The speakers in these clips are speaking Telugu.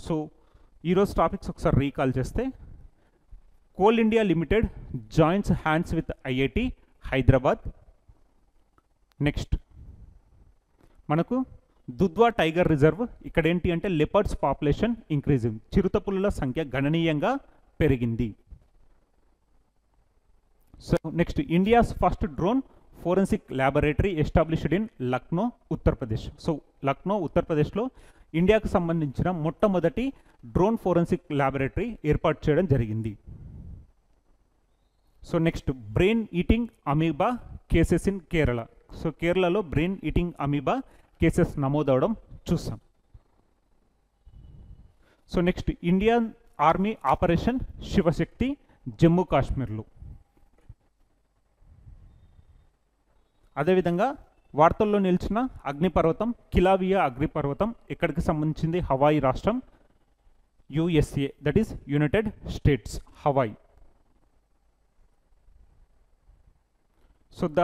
సో ఈరోజు టాపిక్స్ ఒకసారి రీకాల్ చేస్తే, coal India limited joins hands with IIT Hyderabad. Next మనకు దుధ్వా టైగర్ రిజర్వ్, ఇక్కడ ఏంటి అంటే లెపర్డ్స్ పాపులేషన్ ఇంక్రీజింగ్, చిరుతపులుల సంఖ్య గణనీయంగా పెరిగింది. So next India's first drone forensic laboratory established in Lucknow Uttar Pradesh. So Lucknow ఉత్తరప్రదేశ్లో ఇండియాకు సంబంధించిన మొట్టమొదటి డ్రోన్ ఫోరెన్సిక్ ల్యాబొరేటరీ ఏర్పాటు చేయడం జరిగింది. So next brain eating amoeba cases in Kerala. So కేరళలో బ్రెయిన్ ఈటింగ్ అమీబా కేసెస్ నమోదవడం చూసాం. So next Indian army operation Shivashakti Jammu కాశ్మీర్లో. అదేవిధంగా వార్తల్లో నిలిచిన అగ్నిపర్వతం కిలావియా అగ్నిపర్వతం ఎక్కడికి సంబంధించింది? హవాయి రాష్ట్రం, USA, that is United states, Hawaii. So the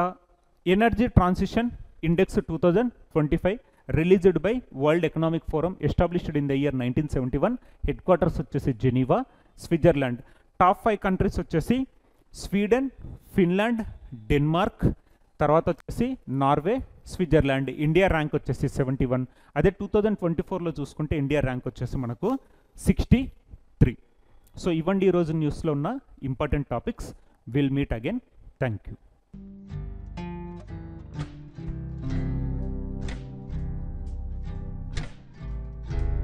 energy transition index 2025 released by world economic forum, established in the year 1971, head quarters వచ్చేసి జెనీవా, స్విట్జర్లాండ్. టాప్ 5 కంట్రీస్ వచ్చేసి స్వీడన్, ఫిన్లాండ్, డెన్మార్క్, తర్వాత వచ్చేసి నార్వే, స్విట్జర్లాండ్. ఇండియా ర్యాంక్ వచ్చేసి 71. అదే 2024లో చూసుకుంటే ఇండియా ర్యాంక్ వచ్చేసి మనకు 63. సో ఇవ్వండి ఈరోజు న్యూస్లో ఉన్న important topics. Will meet again. Thank you.